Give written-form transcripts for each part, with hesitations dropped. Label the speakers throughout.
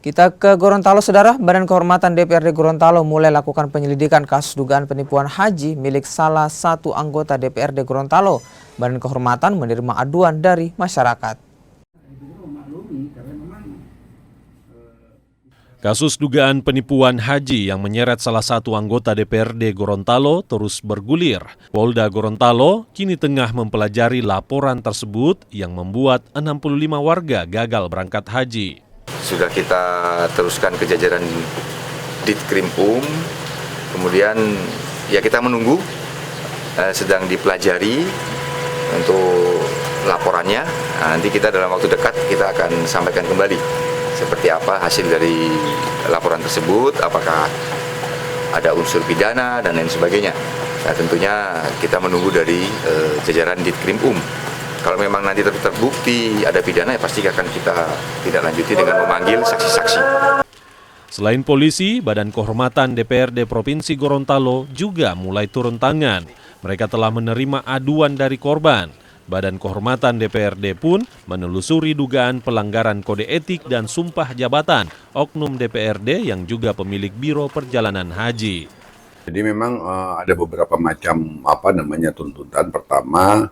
Speaker 1: Kita ke Gorontalo, Saudara. Badan Kehormatan DPRD Gorontalo mulai lakukan penyelidikan kasus dugaan penipuan haji milik salah satu anggota DPRD Gorontalo. Badan Kehormatan menerima aduan dari masyarakat.
Speaker 2: Kasus dugaan penipuan haji yang menyeret salah satu anggota DPRD Gorontalo terus bergulir. Polda Gorontalo kini tengah mempelajari laporan tersebut yang membuat 65 warga gagal berangkat haji.
Speaker 3: Sudah kita teruskan ke jajaran Ditkrimum, kemudian ya kita menunggu, sedang dipelajari untuk laporannya. Nanti kita dalam waktu dekat kita akan sampaikan kembali seperti apa hasil dari laporan tersebut, apakah ada unsur pidana dan lain sebagainya. Nah, tentunya kita menunggu dari jajaran Ditkrimum. Kalau memang nanti terbukti ada pidana, ya pasti akan kita tidak lanjuti dengan memanggil saksi-saksi.
Speaker 2: Selain polisi, Badan Kehormatan DPRD Provinsi Gorontalo juga mulai turun tangan. Mereka telah menerima aduan dari korban. Badan Kehormatan DPRD pun menelusuri dugaan pelanggaran kode etik dan sumpah jabatan oknum DPRD yang juga pemilik Biro Perjalanan Haji.
Speaker 4: Jadi memang ada beberapa macam tuntutan. Pertama,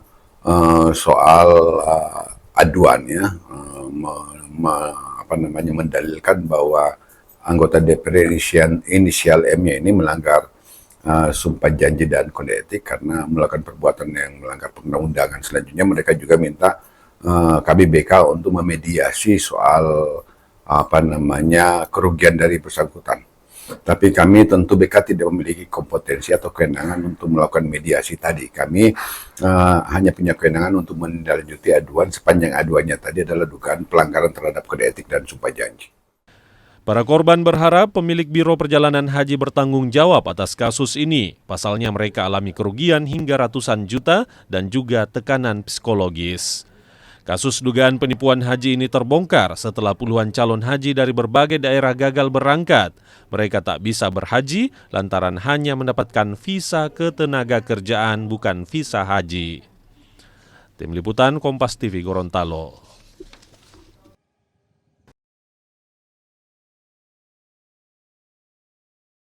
Speaker 4: soal aduannya mendalilkan bahwa anggota DPR inisial M-nya ini melanggar sumpah janji dan kode etik karena melakukan perbuatan yang melanggar perundang-undangan. Selanjutnya mereka juga minta KBBK untuk memediasi soal kerugian dari bersangkutan. Tapi kami tentu BK tidak memiliki kompetensi atau kewenangan untuk melakukan mediasi tadi. Kami hanya punya kewenangan untuk menindaklanjuti aduan sepanjang aduannya tadi adalah dugaan pelanggaran terhadap kode etik dan sumpah janji.
Speaker 2: Para korban berharap pemilik Biro Perjalanan Haji bertanggung jawab atas kasus ini. Pasalnya mereka alami kerugian hingga ratusan juta dan juga tekanan psikologis. Kasus dugaan penipuan haji ini terbongkar setelah puluhan calon haji dari berbagai daerah gagal berangkat. Mereka tak bisa berhaji lantaran hanya mendapatkan visa ketenagakerjaan bukan visa haji. Tim Liputan Kompas TV Gorontalo.